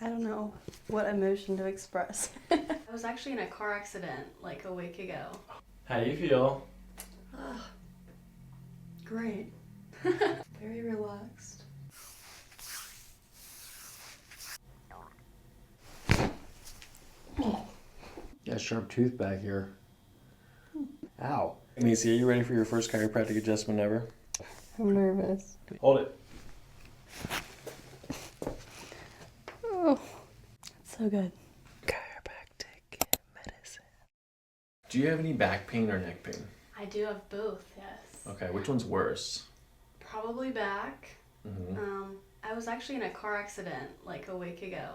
I don't know what emotion to express. I was actually in a car accident like a week ago. How do you feel? Great. Very relaxed. Got a sharp tooth back here. Ow. Macy, are you ready for your first chiropractic adjustment ever? I'm nervous. Hold it. Oh, it's so good. Chiropractic medicine. Do you have any back pain or neck pain? I do have both, yes. Okay, which one's worse? Probably back. Mm-hmm. I was actually in a car accident like a week ago,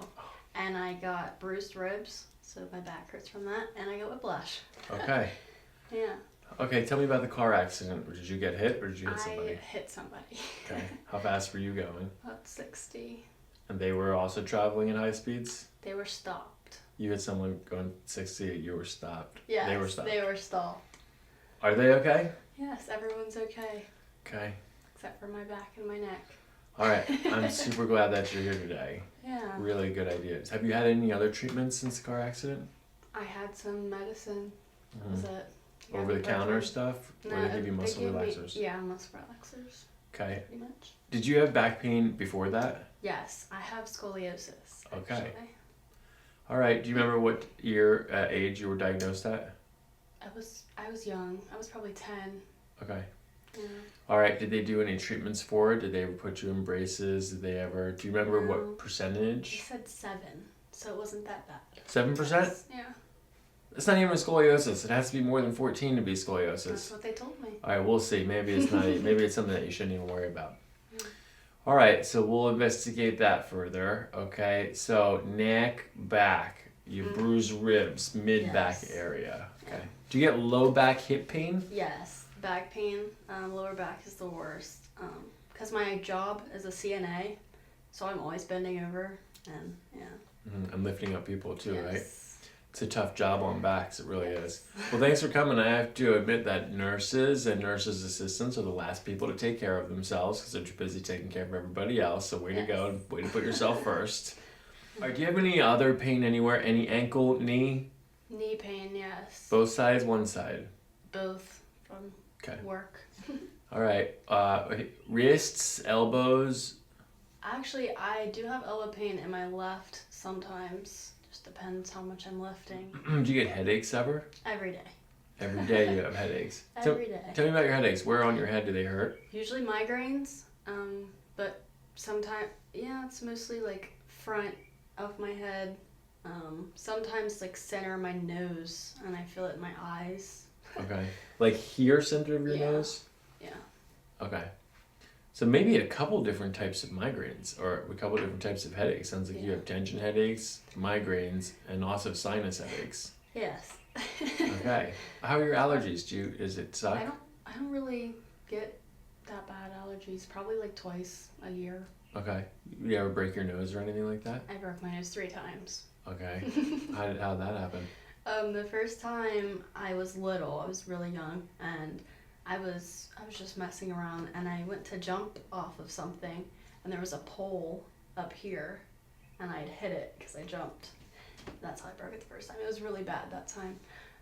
and I got bruised ribs, so my back hurts from that, and I got whiplash. Okay. Yeah. Okay, tell me about the car accident. Did you get hit or did you hit somebody? I hit somebody. Okay. How fast were you going? About 60. And they were also traveling at high speeds? They were stopped. You had someone going 60, you were stopped. Yes, They were stopped. They were stopped. Are they okay? Yes, everyone's okay, Okay. except for my back and my neck. All right. I'm super glad that you're here today. Yeah. Really good ideas. Have you had any other treatments since the car accident? I had some medicine. Was it? Over the counter ibuprofen. stuff? Or No, they give you muscle gave me- relaxers? yeah, muscle relaxers, Okay. pretty much. Did you have back pain before that? Yes, I have scoliosis. Okay. Actually. All right. Do you remember what year, age you were diagnosed at? I was young. I was probably 10. Okay. Yeah. All right. Did they do any treatments for it? Did they ever put you in braces? Did they ever? Do you remember No. what He percentage? said 7, so it wasn't that bad. 7%? Yeah, It's not even a scoliosis. It has to be more than 14 to be that's scoliosis. what they told me. All right, we'll see. Maybe it's not. Maybe it's something that you shouldn't even worry about. Yeah. All right, so we'll investigate that further. Okay, so neck, back. You bruise ribs, mid back Yes. area. Okay. Yeah. Do you get low back hip pain? Yes, back pain, lower back is the worst. Because my job is a CNA, so I'm always bending over, and yeah. And lifting up people too, right? Yes. It's a tough job on backs. It really is. Well, thanks for coming. I have to admit that nurses and nurses' assistants are the last people to take care of themselves because they're too busy taking care of everybody else. So way to go. Way to put yourself first. All right, do you have any other pain anywhere? Any ankle, knee? Knee pain, yes. Both sides, one side? Both from Okay. work. All right. Wrists, elbows? Actually, I do have elbow pain in my left sometimes. Just depends how much I'm lifting. Do you get headaches ever? Every day. Every day you have headaches. Every day. Tell me about your headaches. Where on your head do they hurt? Usually migraines, but sometimes, yeah, it's mostly like front of my head. Sometimes like center of my nose, and I feel it in my eyes. Okay. Like here, center of your Yeah. nose? Yeah. Okay. So maybe a couple different types of migraines or a couple different types of headaches. Sounds like you Yeah. have tension headaches, migraines, and also sinus headaches. Yes. Okay. How are your allergies? Is it suck? I don't really get that bad allergies. Probably like twice a year. Okay. You ever break your nose or anything like that? I broke my nose 3 times. Okay. How'd that happen? The first time I was little, I was really young, and I was just messing around, and I went to jump off of something, and there was a pole up here, and I'd hit it because I jumped. That's how I broke it the first time. It was really bad that time.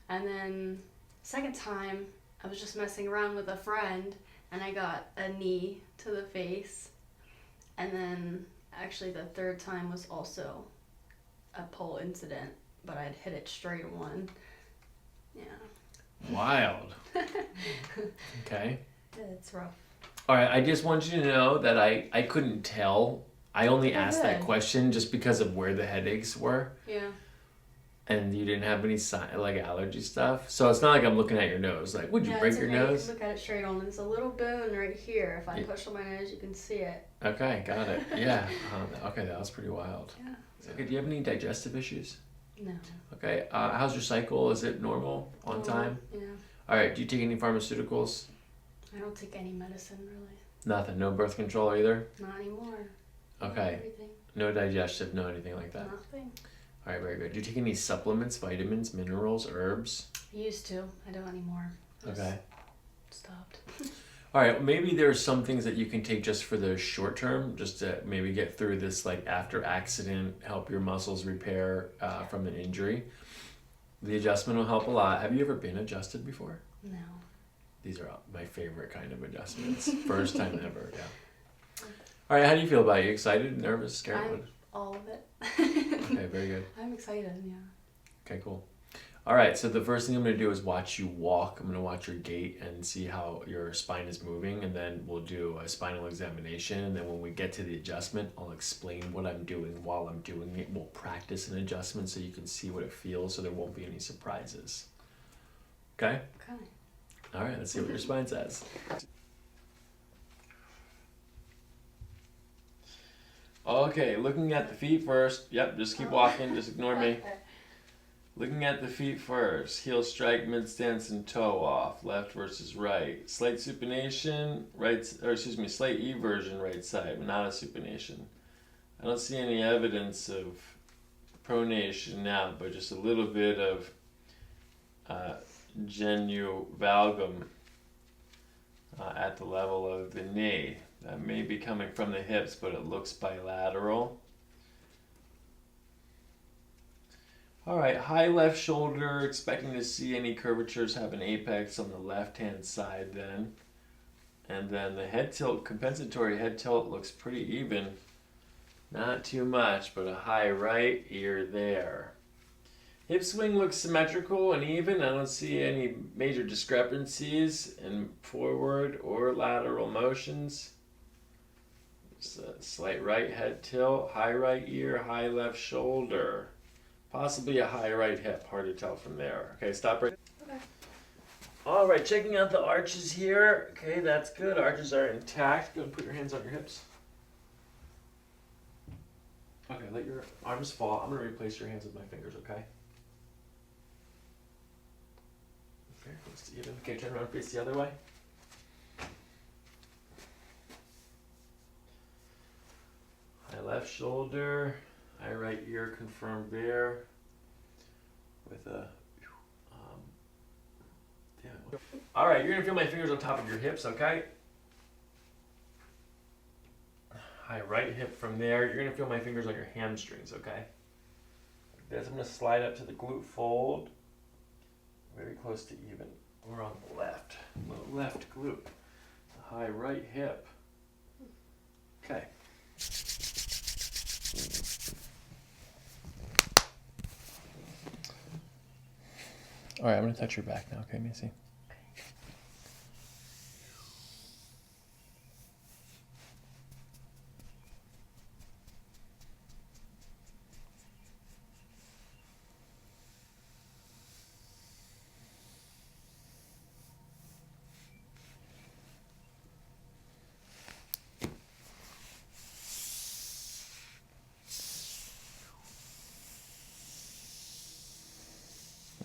And then second time, I was just messing around with a friend, and I got a knee to the face. And then actually the third time was also a pole incident, but I'd hit it straight on. Yeah. Wild. Okay. It's rough. All right. I just want you to know that I couldn't tell. I only asked that good. question just because of where the headaches were. Yeah. And you didn't have any like allergy stuff. So it's not like I'm looking at your nose. Like, would you Yeah, break it's your okay. You nose? can look at it straight on. There's a little bone right here. If I Yeah. push on my nose, you can see it. Okay, got it. Yeah. Okay, that was pretty wild. Yeah. Okay, do you have any digestive issues? No. Okay. How's your cycle? Is it normal on time? Yeah. All right. Do you take any pharmaceuticals? I don't take any medicine really. Nothing. No birth control either. Not anymore. Okay. Everything. No digestive. No anything like that. Nothing. All right. Very good. Do you take any supplements, vitamins, minerals, herbs? I used to. I don't anymore. I just Okay. Stopped. All right, maybe there's some things that you can take just for the short term, just to maybe get through this like after accident, help your muscles repair from an injury. The adjustment will help a lot. Have you ever been adjusted before? No. These are my favorite kind of adjustments. First time ever, yeah. All right, how do you feel about it? You excited, nervous, scared? All of it. Okay, very good. I'm excited, yeah. Okay, cool. All right, so the first thing I'm going to do is watch you walk. I'm going to watch your gait and see how your spine is moving, and then we'll do a spinal examination. And then when we get to the adjustment, I'll explain what I'm doing while I'm doing it. We'll practice an adjustment so you can see what it feels, so there won't be any surprises. Okay? Okay. All right, let's see what your spine says. Okay, looking at the feet first. Yep, just keep walking, just ignore me. Looking at the feet first. Heel strike, mid stance, and toe off. Left versus right. Slight supination, slight eversion right side, but not a supination. I don't see any evidence of pronation now, but just a little bit of genu valgum at the level of the knee. That may be coming from the hips, but it looks bilateral. All right, high left shoulder, expecting to see any curvatures have an apex on the left-hand side then. And then the head tilt, compensatory head tilt looks pretty even. Not too much, but a high right ear there. Hip swing looks symmetrical and even. I don't see any major discrepancies in forward or lateral motions. Just a slight right head tilt, high right ear, high left shoulder. Possibly a high right hip, hard to tell from there. Okay, stop right. Okay. All right, checking out the arches here. Okay, that's good. Arches are intact. Go and put your hands on your hips. Okay, let your arms fall. I'm going to replace your hands with my fingers, okay? Okay, let's even. Okay, turn around, face the other way. High left shoulder. High right ear confirmed there with a all right, you're gonna feel my fingers on top of your hips, okay? High right hip from there. You're gonna feel my fingers on your hamstrings, okay? Like this. I'm gonna slide up to the glute fold, very close to even. We're on the left, low left glute, the high right hip. Okay. All right, I'm going to touch your back now, okay, Macy?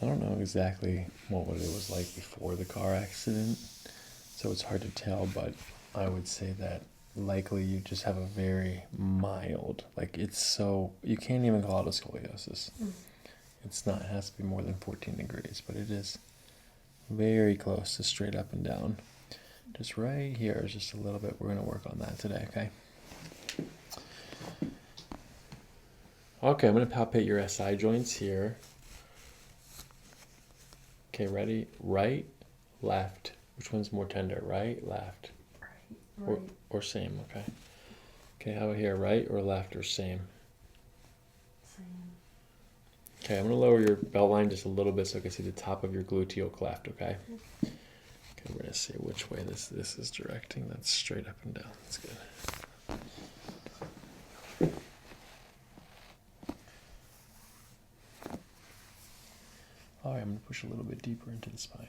I don't know exactly what it was like before the car accident, so it's hard to tell, but I would say that likely you just have a very mild, like it's so, you can't even call it a scoliosis. It's not, it has to be more than 14 degrees, but it is very close to straight up and down. Just right here is just a little bit, we're going to work on that today, okay? Okay, I'm going to palpate your SI joints here. Okay, ready? Right, left. Which one's more tender? Right, left? Right. Or same, okay. Okay, how about here? Right or left or same? Same. Okay, I'm going to lower your belt line just a little bit so I can see the top of your gluteal cleft, okay? Okay, we're going to see which way this is directing. That's straight up and down. That's good. All right, I'm going to push a little bit deeper into the spine.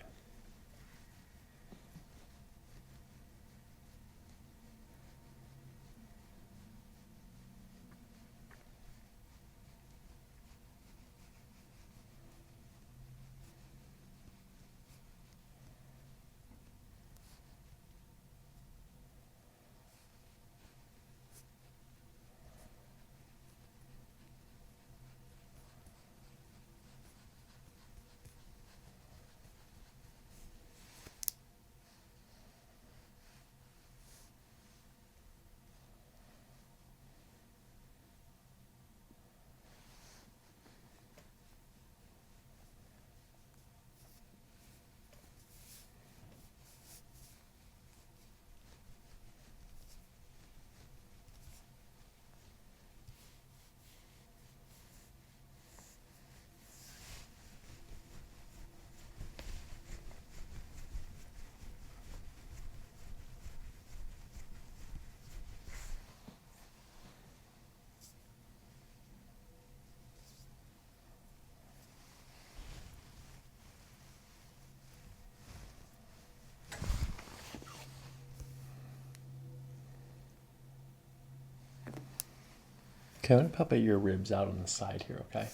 Okay, I'm going to palpate your ribs out on the side here, okay?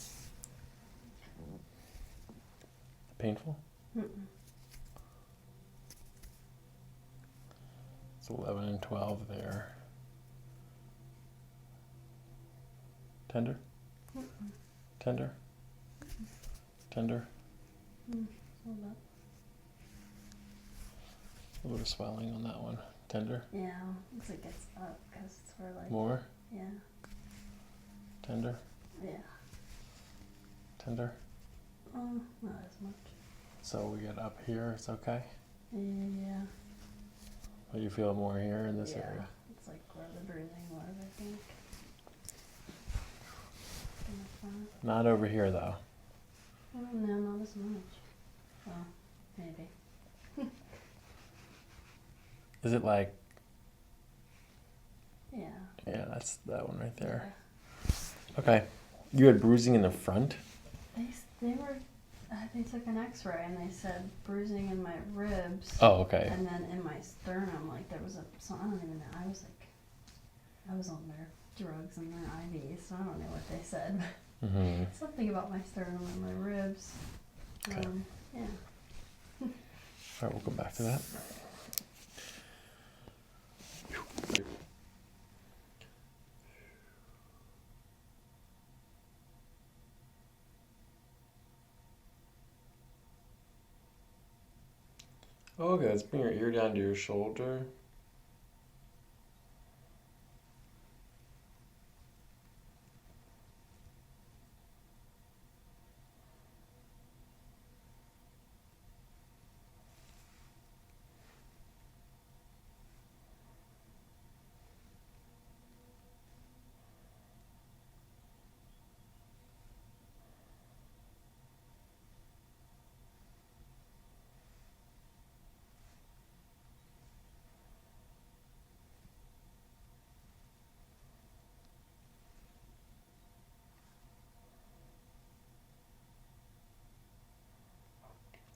Painful? Mm-mm. It's 11 and 12 there. Tender? Mm-mm. Tender? Tender? A little bit. A little bit of swelling on that one. Tender? Yeah, looks like it's up because it's for like. More? Yeah. Tender? Yeah. Tender? Not as much. So we get up here, it's okay? Yeah. But you feel more here in this area? It's like where the bruising was, I think. In the front. Not over here though. Oh, no, not as much. Well, maybe. Is it like, Yeah. yeah, that's that one right there. Okay. You had bruising in the front? They were. They took an X-ray and they said bruising in my ribs. Oh, okay. And then in my sternum, like there was I don't even know. I was on their drugs and their IVs, so I don't know what they said. Mm-hmm. Something about my sternum and my ribs. Okay. Yeah. All right, we'll come back to that. Okay, let's bring your ear down to your shoulder.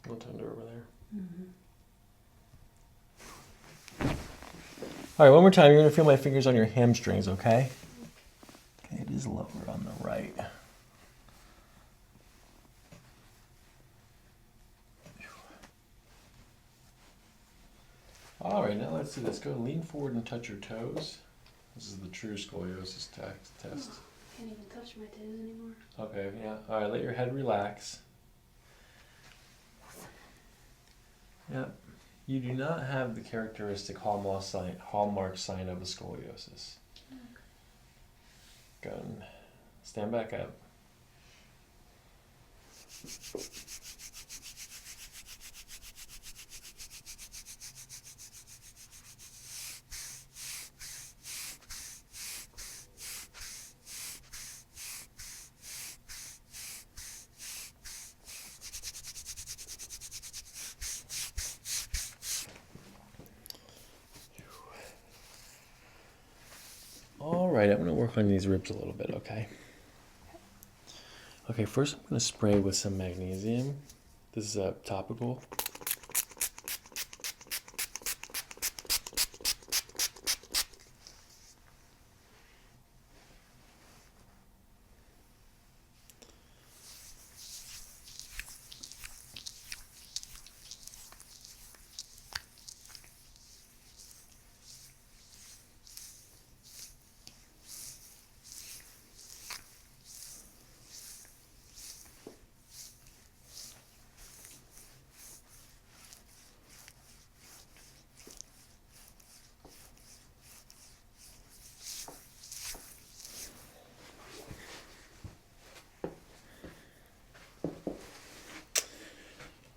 A little tender over there. Mm-hmm. All right, one more time. You're going to feel my fingers on your hamstrings, okay? Okay, it is lower on the right. All right, now let's do this. Go lean forward and touch your toes. This is the true scoliosis test. Can't even touch my toes anymore. Okay, yeah. All right, let your head relax. Yep. You do not have the characteristic hallmark sign of a scoliosis. Go and stand back up. All right, I'm going to work on these ribs a little bit, okay? Okay, first I'm going to spray with some magnesium. This is a topical.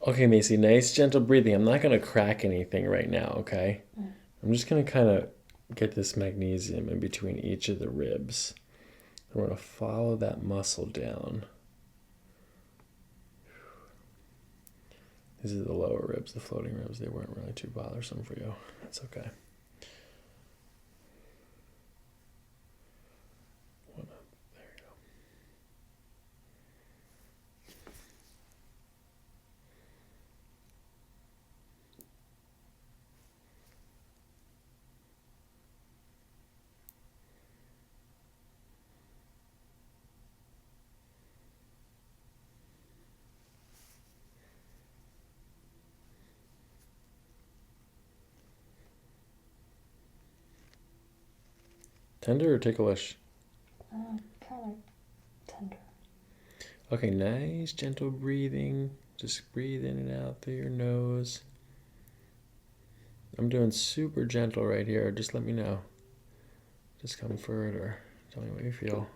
Okay, Macy, nice gentle breathing. I'm not going to crack anything right now, okay? I'm just going to kind of get this magnesium in between each of the ribs. We're going to follow that muscle down. These are the lower ribs, the floating ribs. They weren't really too bothersome for you. That's okay. One up. There you go. Tender or ticklish? Kind of tender. Okay, nice, gentle breathing. Just breathe in and out through your nose. I'm doing super gentle right here. Just let me know. Discomfort or tell me what you feel.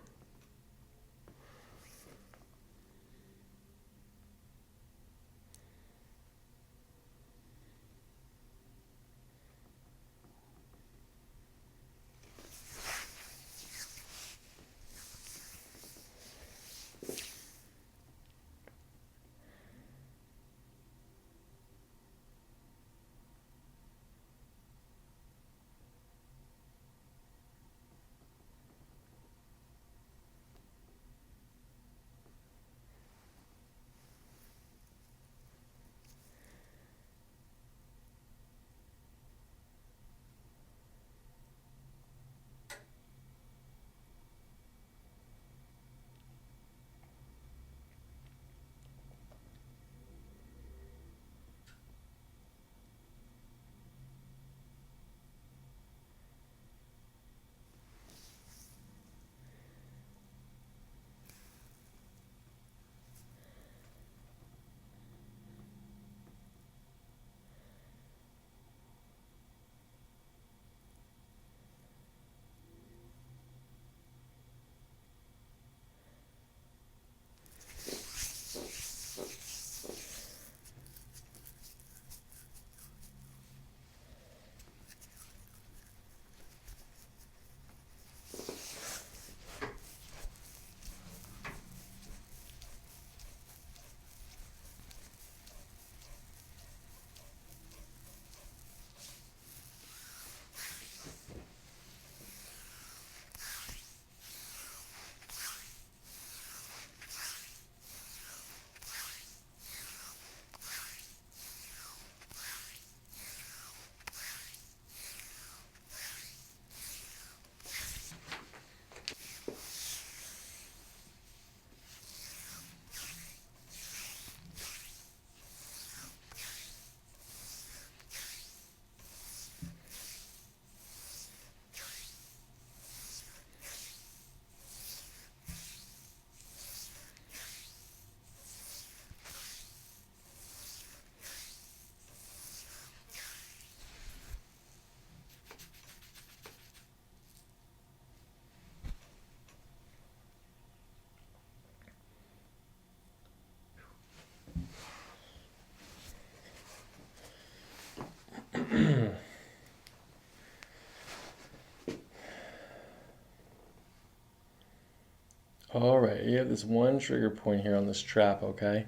All right, you have this one trigger point here on this trap, okay?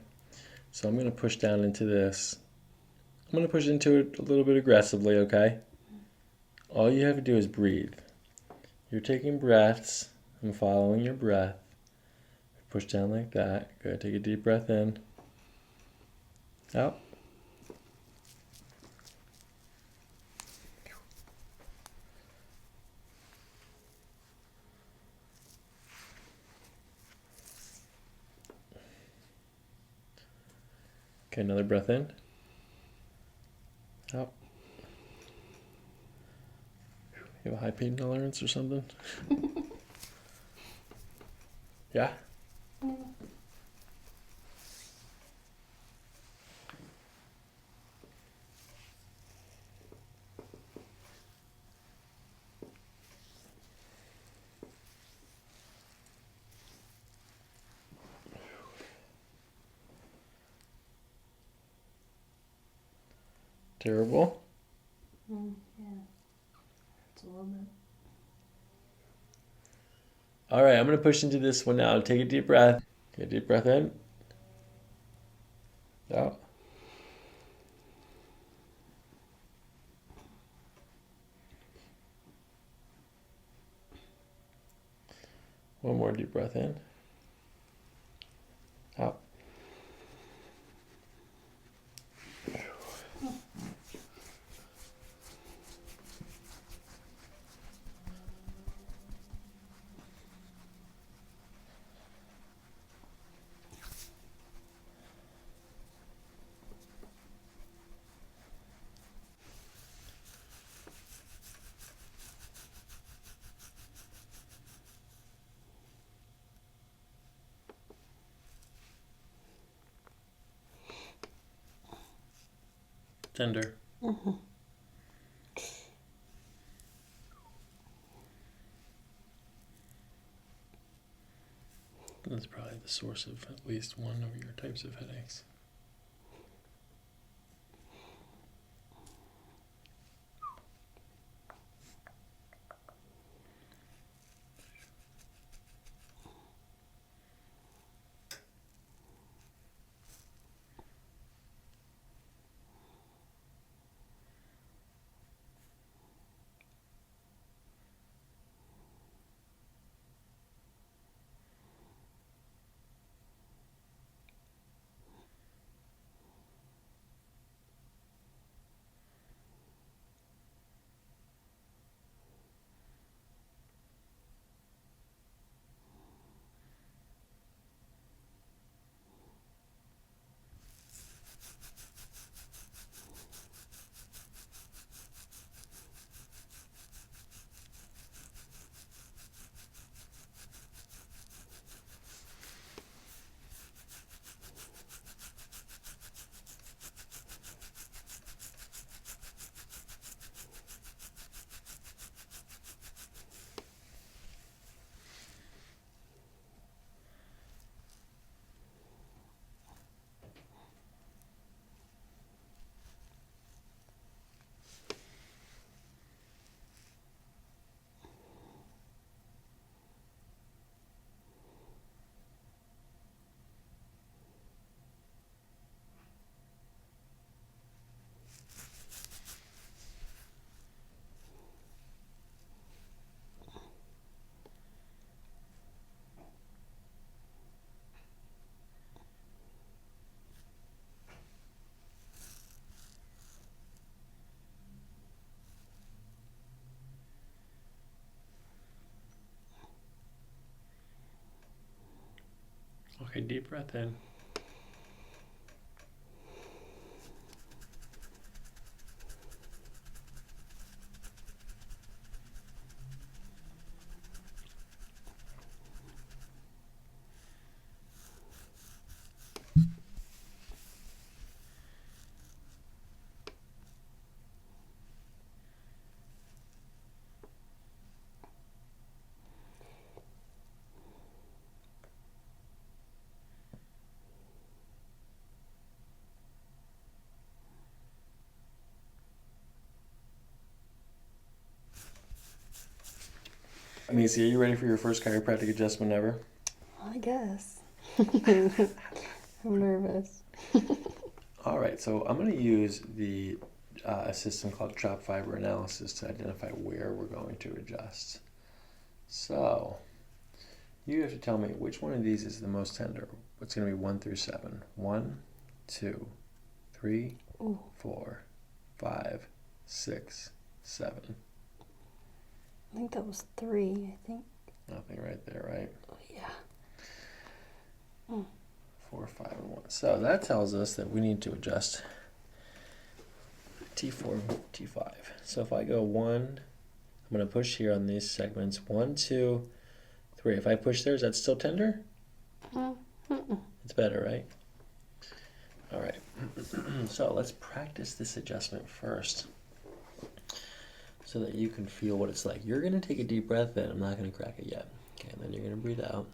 So I'm going to push down into this. I'm going to push into it a little bit aggressively, okay? All you have to do is breathe. You're taking breaths. I'm following your breath. Push down like that. Good. Take a deep breath in. Out. Okay, another breath in. Out. You have a high pain tolerance or something? Yeah? Terrible? Yeah. It's a little bit. All right, I'm going to push into this one now. Take a deep breath. Take a deep breath in. Out. One more deep breath in. Out. Tender. Mm-hmm. That's probably the source of at least one of your types of headaches. Okay, deep breath in. Macy, are you ready for your first chiropractic adjustment ever? I guess. I'm nervous. All right, so I'm going to use the a system called chop fiber analysis to identify where we're going to adjust. So you have to tell me which one of these is the most tender. What's going to be 1 through 7? 1, 2, 3, Ooh. 4, 5, 6, 7. I think that was 3, I think. Nothing right there, right? Oh, yeah. 4, 5, and 1. So that tells us that we need to adjust T4 and T5. So if I go 1, I'm going to push here on these segments. 1, 2, 3. If I push there, is that still tender? It's better, right? All right. So let's practice this adjustment first so that you can feel what it's like. You're going to take a deep breath in. I'm not going to crack it yet. Okay, and then you're going to breathe out.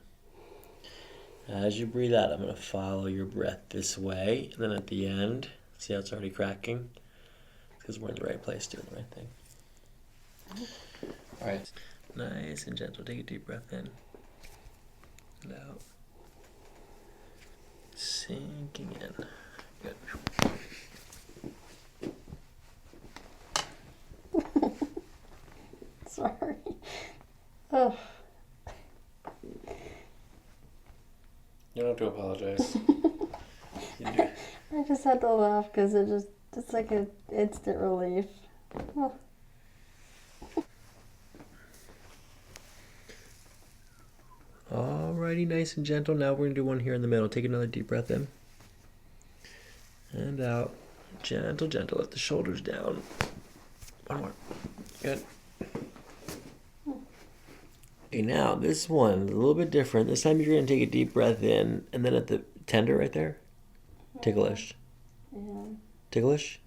As you breathe out, I'm going to follow your breath this way. And then at the end, see how it's already cracking? Because we're in the right place, doing the right thing. All right. Nice and gentle. Take a deep breath in and out. Sinking in. Good. Sorry. Oh. You don't have to apologize. You do. I just had to laugh because it's like an instant relief. Oh. Alrighty, nice and gentle. Now we're going to do one here in the middle. Take another deep breath in. And out. Gentle, gentle. Let the shoulders down. One more. Good. Okay, now this one is a little bit different. This time you're going to take a deep breath in, and then at the tender right there, ticklish. Yeah. Ticklish?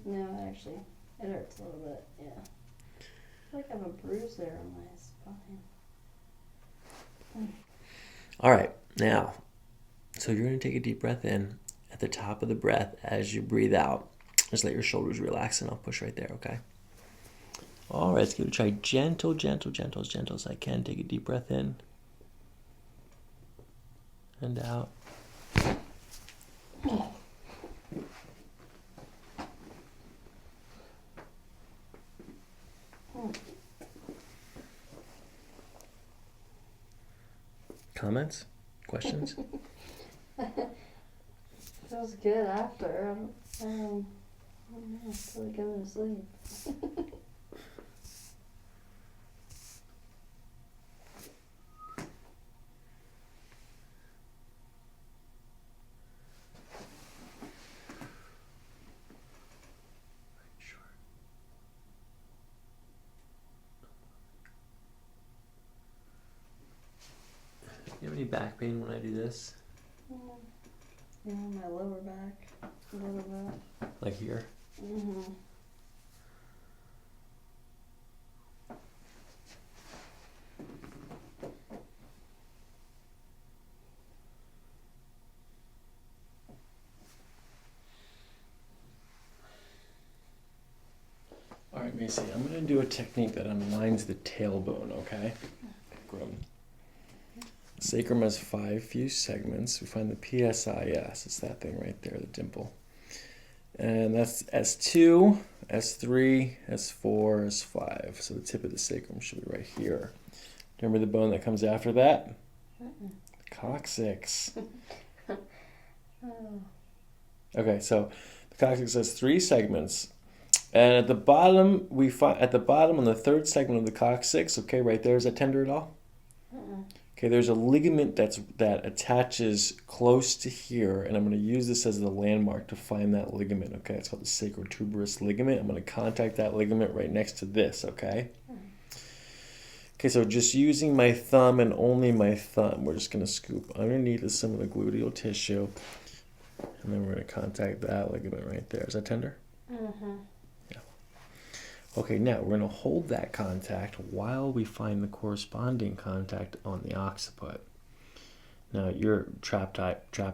No, actually, it hurts a little bit. Yeah. I feel like I have a bruise there on my spine. All right, now, so you're going to take a deep breath in. At the top of the breath, as you breathe out, just let your shoulders relax, and I'll push right there, okay? All right, let's give it a try. Gentle, gentle, gentle, as gentle as I can. Take a deep breath in and out. Comments? Questions? Feels good after. I don't know. I feel like going to sleep. You have any back pain when I do this? Yeah, my lower back. A little bit. Like here? Mm-hmm. All right, Macy, I'm going to do a technique that unwinds the tailbone, okay? Groom. Sacrum has 5 fused segments. We find the PSIS. It's that thing right there, the dimple. And that's S2, S3, S4, S5. So the tip of the sacrum should be right here. Remember the bone that comes after that? Coccyx. Oh. Okay, so the coccyx has 3 segments. And at the bottom, we find at the bottom on the 3rd segment of the coccyx, okay, right there, is that tender at all? Okay, there's a ligament that attaches close to here, and I'm going to use this as the landmark to find that ligament, okay? It's called the sacrotuberous ligament. I'm going to contact that ligament right next to this, okay? Okay, so just using my thumb and only my thumb, we're just going to scoop underneath some of the gluteal tissue, and then we're going to contact that ligament right there. Is that tender? Mm-hmm. Okay, now we're going to hold that contact while we find the corresponding contact on the occiput. Now, your trap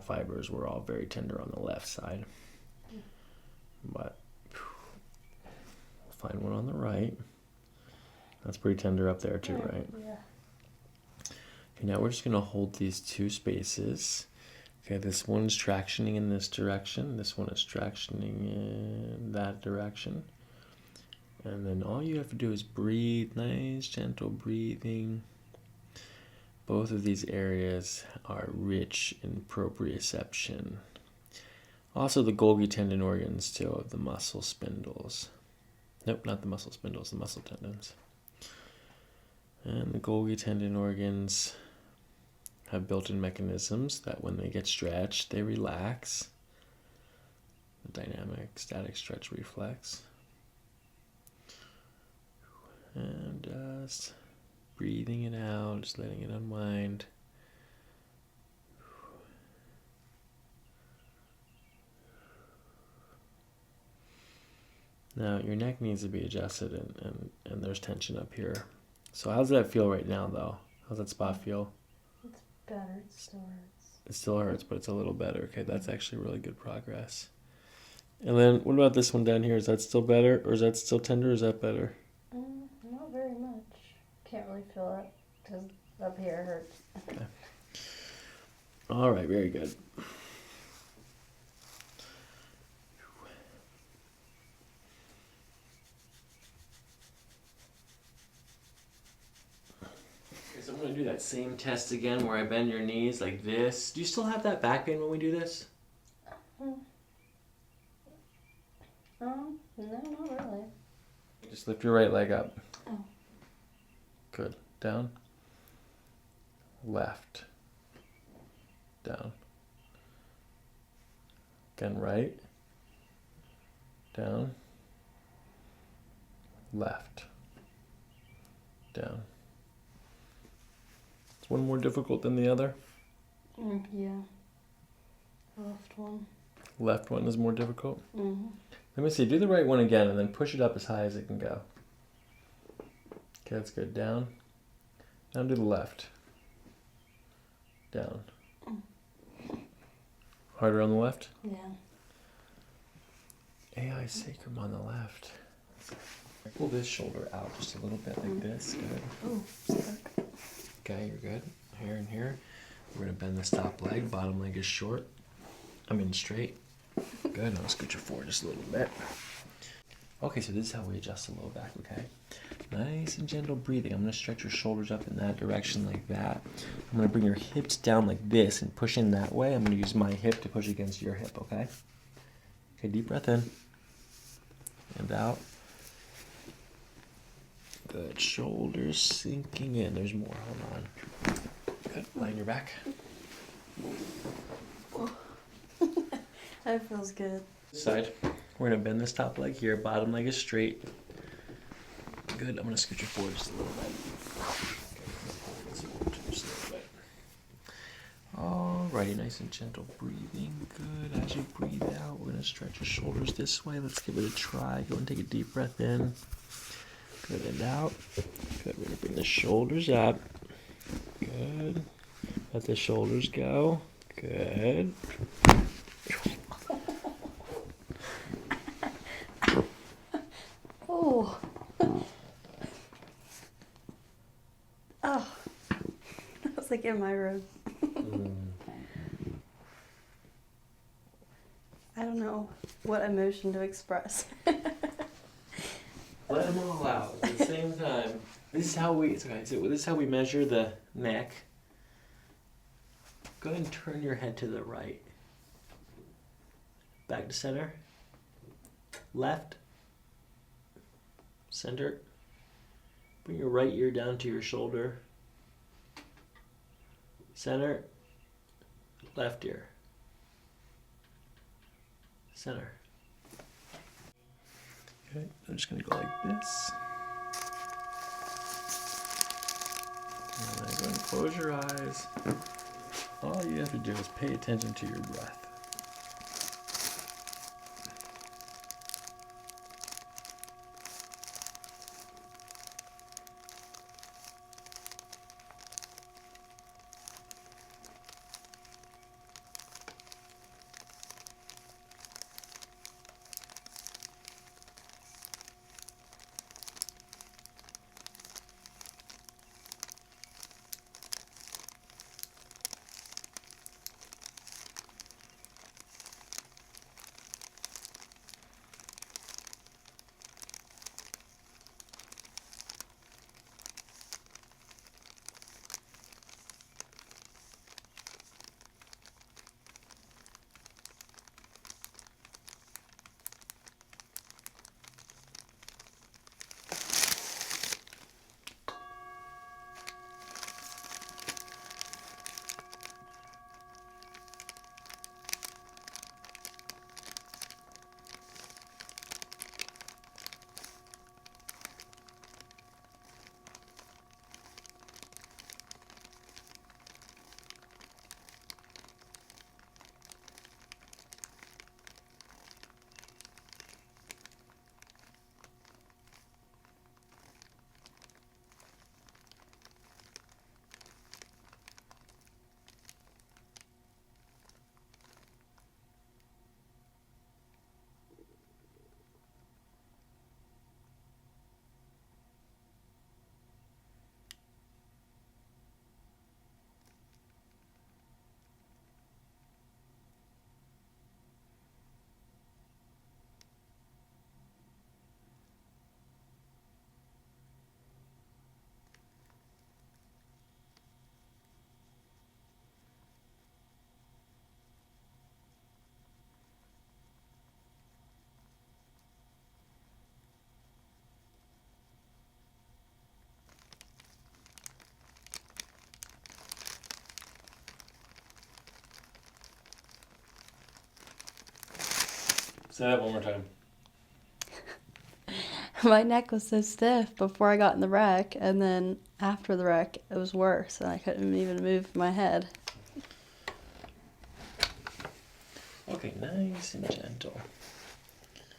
fibers were all very tender on the left side. But we'll find one on the right. That's pretty tender up there too, right? Yeah. Okay, now we're just going to hold these 2 spaces. Okay, this one's tractioning in this direction. This one is tractioning in that direction. And then all you have to do is breathe, nice, gentle breathing. Both of these areas are rich in proprioception. Also the Golgi tendon organs too of the muscle spindles. Nope, not the muscle spindles, the muscle tendons. And the Golgi tendon organs have built-in mechanisms that when they get stretched, they relax. The dynamic static stretch reflex. And just breathing it out, just letting it unwind. Now your neck needs to be adjusted and there's tension up here. So how's that feel right now though? How's that spot feel? It's better. It still hurts. It still hurts, but it's a little better. Okay, that's actually really good progress. And then what about this one down here? Is that still better or is that still tender or is that better? Not very much. Can't really feel it because up here it hurts. Okay. All right, very good. Okay, so I'm going to do that same test again where I bend your knees like this. Do you still have that back pain when we do this? No, not really. Just lift your right leg up. Oh. Good. Down. Left. Down. Again, right. Down. Left. Down. Is one more difficult than the other? Yeah. Left one. Left one is more difficult? Mm-hmm. Let me see. Do the right one again and then push it up as high as it can go. Okay, that's good. Down. Now do the left. Down. Harder on the left? Yeah. AI sacrum on the left. Pull this shoulder out just a little bit like this. Good. Oh, stuck. Okay, you're good. Here and here. We're going to bend this top leg. Bottom leg is short. Straight. Good. I'll scoot you forward just a little bit. Okay, so this is how we adjust the low back, okay? Nice and gentle breathing. I'm going to stretch your shoulders up in that direction like that. I'm going to bring your hips down like this and push in that way. I'm going to use my hip to push against your hip, okay? Okay, deep breath in. And out. Good. Shoulders sinking in. There's more. Hold on. Good. Lie on your back. That feels good. Side. We're going to bend this top leg here. Bottom leg is straight. Good. I'm going to scoot you forward just a little bit. Okay, just a little bit. Alrighty, nice and gentle breathing. Good. As you breathe out, we're going to stretch your shoulders this way. Let's give it a try. Go and take a deep breath in. Good. And out. Good. We're going to bring the shoulders up. Good. Let the shoulders go. Good. Oh. Oh. That was like in my room. I don't know what emotion to express. Let them all out at the same time. This is how we. Okay, so this is how we measure the neck. Go ahead and turn your head to the right. Back to center. Left. Center. Bring your right ear down to your shoulder. Center. Left ear. Center. Okay, I'm just gonna go like this. And then go and close your eyes. All you have to do is pay attention to your breath. Say that one more time. My neck was so stiff before I got in the wreck, and then after the wreck, it was worse, and I couldn't even move my head. Okay, nice and gentle.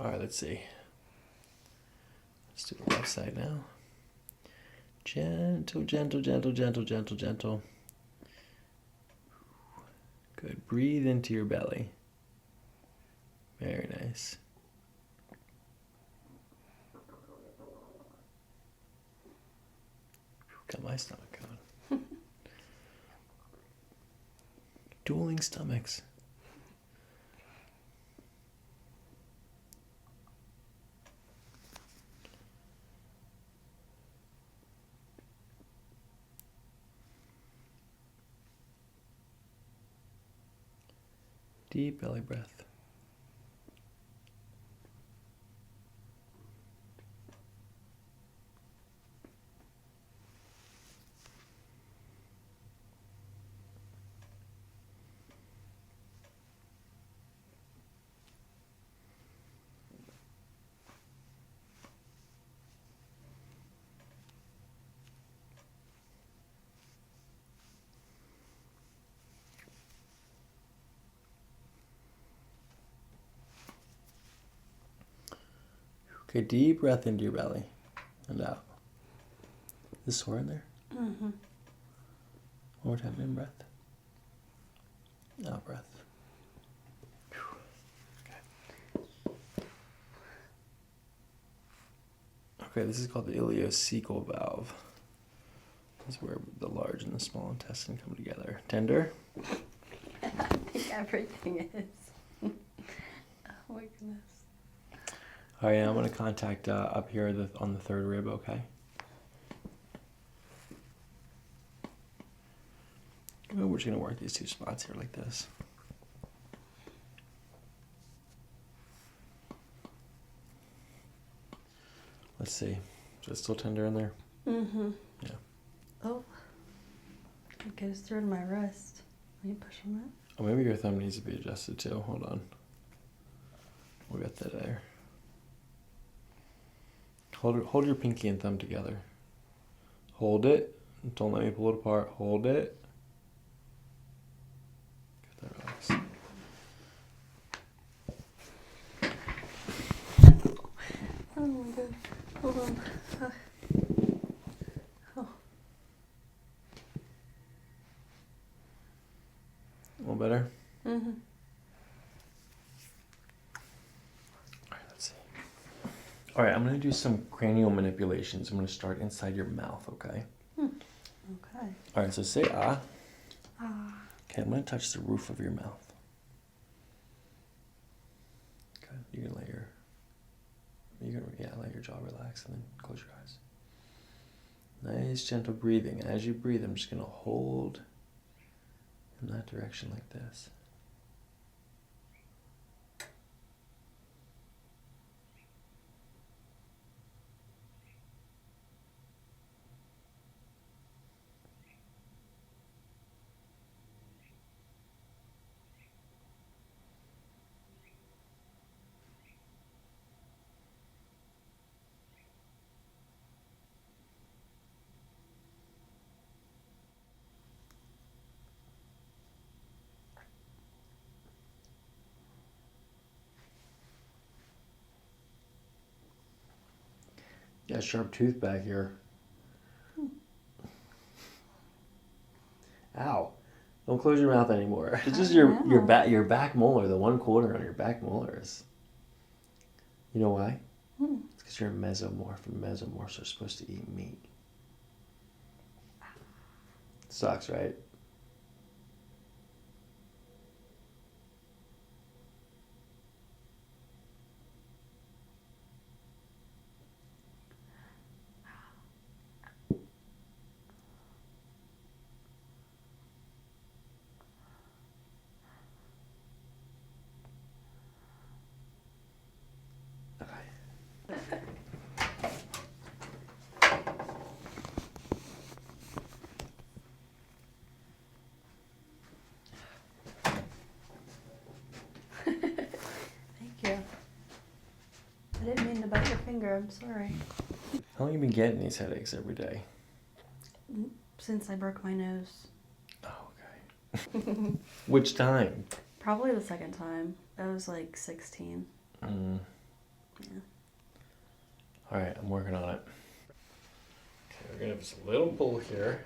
All right, let's see. Let's do the left side now. Gentle, gentle, gentle, gentle, gentle, gentle. Good. Breathe into your belly. Very nice. Got my stomach going. Dueling stomachs. Deep belly breath. Okay, deep breath into your belly and out. Is sore in there? Mm-hmm. One more time, in breath. Out breath. Okay, this is called the ileocecal valve. This is where the large and the small intestine come together. Tender? I think everything is. Oh my goodness. All right, I'm going to contact up here on the third rib, okay? Oh, we're just going to work these two spots here like this. Let's see. Is it still tender in there? Mm-hmm. Yeah. Oh. It goes through to my wrist. Will you push on that? Oh, maybe your thumb needs to be adjusted too. Hold on. We'll get that there. Hold your pinky and thumb together. Hold it. Don't let me pull it apart. Hold it. Get that relaxed. Oh my god. Hold on. Oh. A little better? Mm-hmm. All right, I'm going to do some cranial manipulations. I'm going to start inside your mouth, okay? Okay. All right, so say ah. Ah. Okay, I'm going to touch the roof of your mouth. Okay, you can let your jaw relax and then close your eyes. Nice, gentle breathing. As you breathe, I'm just going to hold in that direction like this. Got a sharp tooth back here. Ow. Don't close your mouth anymore. It's just your back molar, the one corner on your back molar is. You know why? It's because you're a mesomorph, and mesomorphs are supposed to eat meat. Sucks, right? Thank you. I didn't mean to bite your finger. I'm sorry. How long have you been getting these headaches every day? Since I broke my nose. Oh, okay. Which time? Probably the second time. I was like 16. Yeah. All right, I'm working on it. Okay, we're gonna have this little pull here.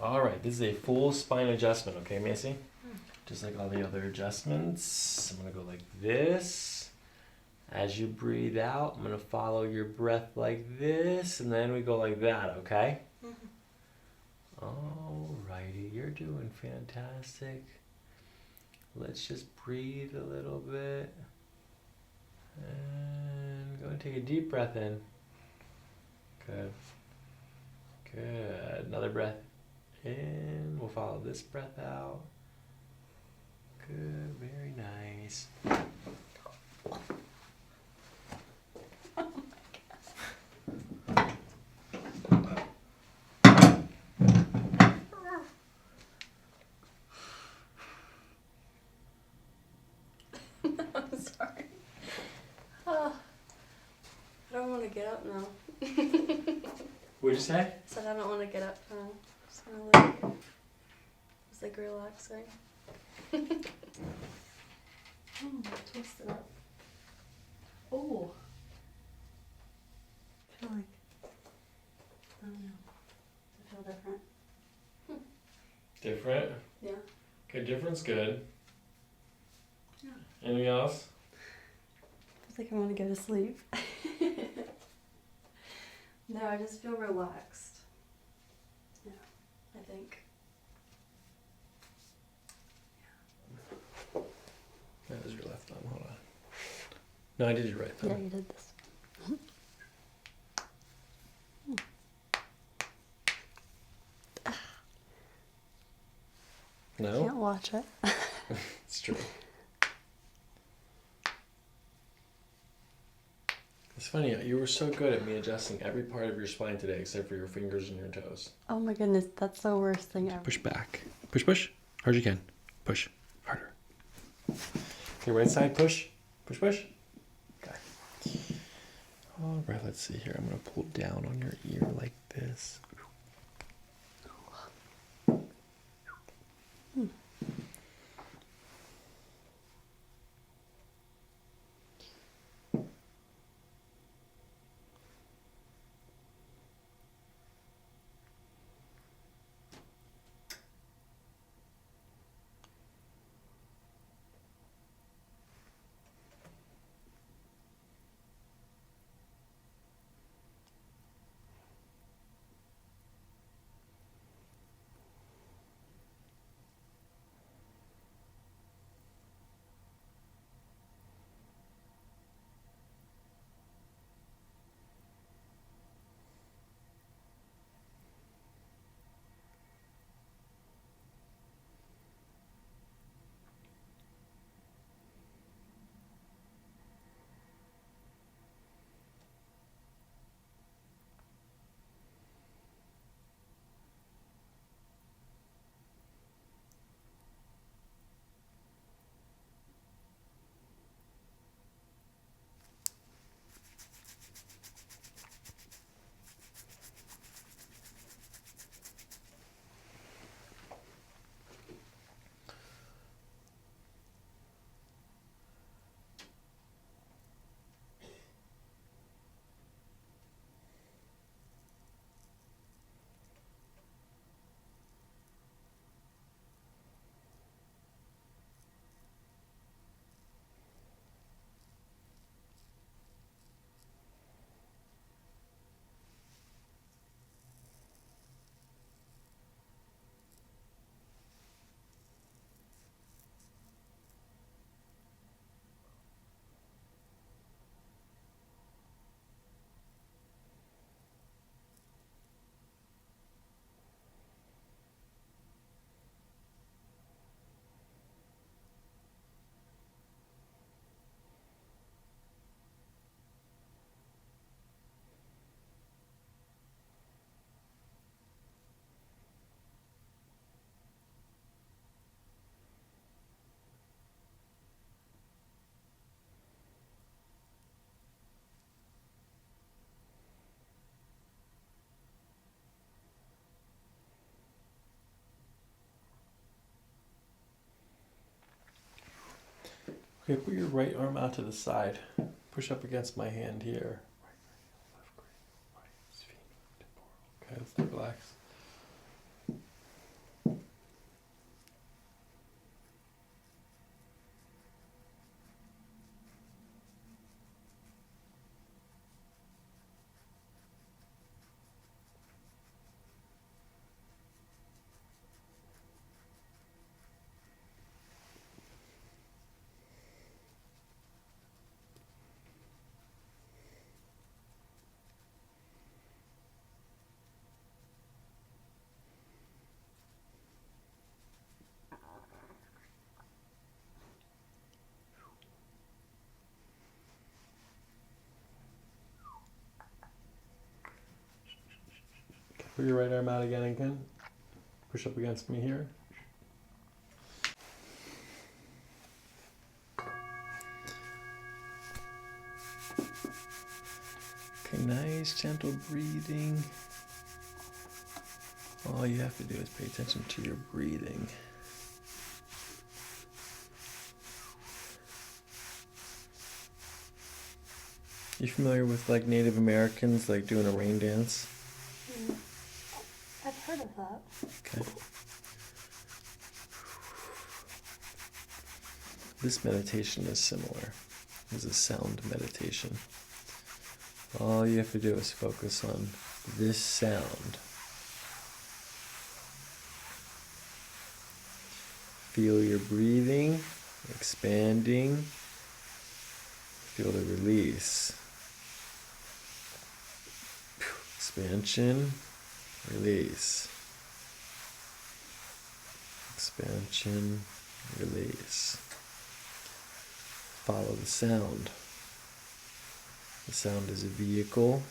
All right, this is a full spine adjustment, okay, Macy? Just like all the other adjustments. I'm gonna go like this. As you breathe out, I'm gonna follow your breath like this, and then we go like that, okay? Alrighty, you're doing fantastic. Let's just breathe a little bit. And go and take a deep breath in. Good. Good. Another breath in. We'll follow this breath out. Good. Very nice. I'm sorry. Oh, I don't want to get up now. What'd you say? I said I don't want to get up now. Just want to like, it's like relaxing. Twist it up. Oh. I feel like, I don't know. Does it feel different? Different? Yeah. Okay, different's good. Yeah. Anything else? I think I want to go to sleep. No, I just feel relaxed. Yeah, I think. That was your left thumb. Hold on. No, I did your right thumb. Yeah, you did this. No? Can't watch it. It's true. It's funny, you were so good at me adjusting every part of your spine today except for your fingers and your toes. Oh my goodness, that's the worst thing ever. Push back. Push, push. Hard as you can. Push. Harder. Okay, right side, push. Push, push. Okay. All right, let's see here. I'm going to pull down on your ear like this. Okay, put your right arm out to the side. Push up against my hand here. Okay, let's relax. Put your right arm out again. Push up against me here. Okay, nice, gentle breathing. All you have to do is pay attention to your breathing. You familiar with like Native Americans like doing a rain dance? I've heard of that. Okay. This meditation is similar. It's a sound meditation. All you have to do is focus on this sound. Feel your breathing, expanding. Feel the release. Expansion, release. Expansion, release. Follow the sound. The sound is a vehicle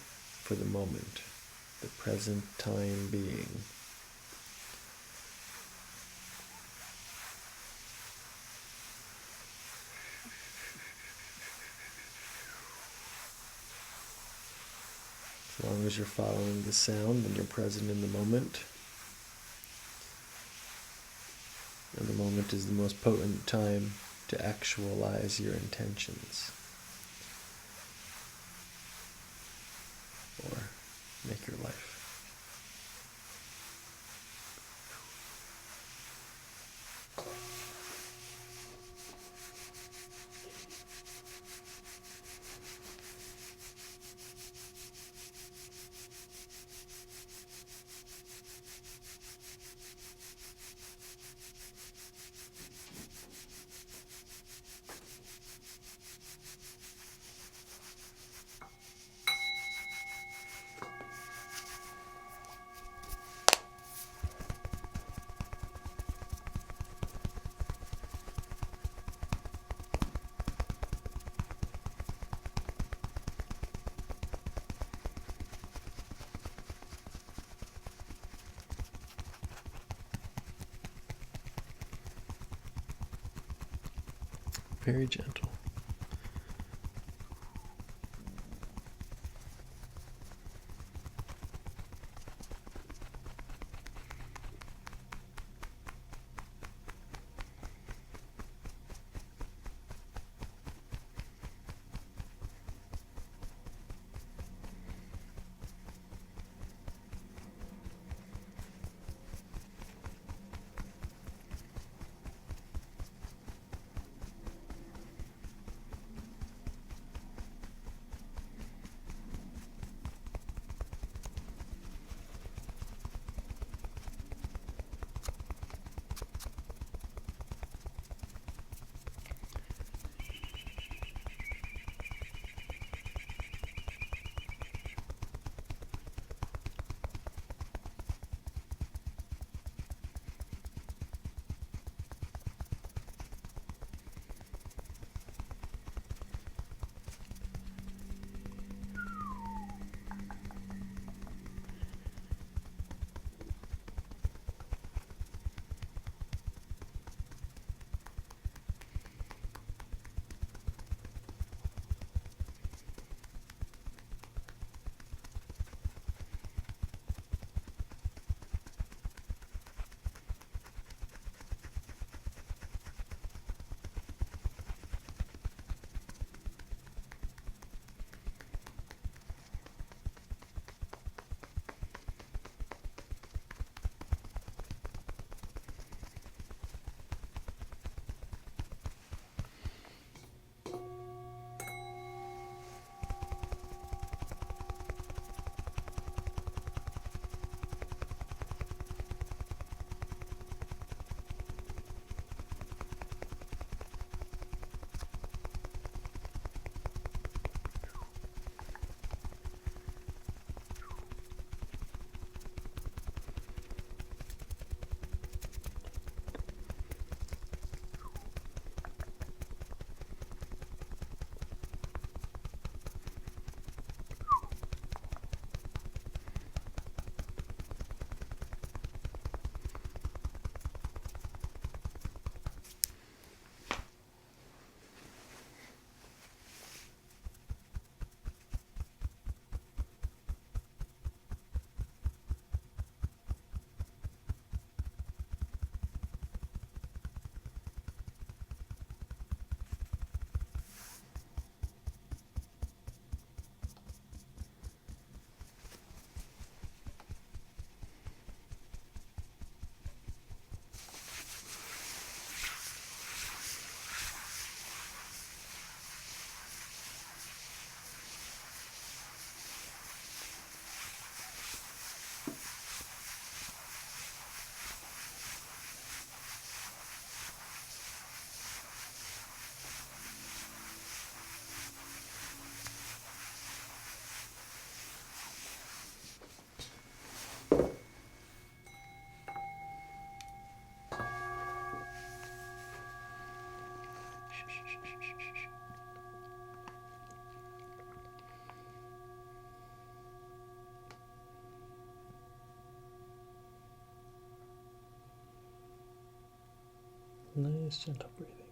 for the moment, the present time being. As long as you're following the sound and you're present in the moment. And the moment is the most potent time to actualize your intentions. Or make your life. Very gentle. Nice gentle breathing.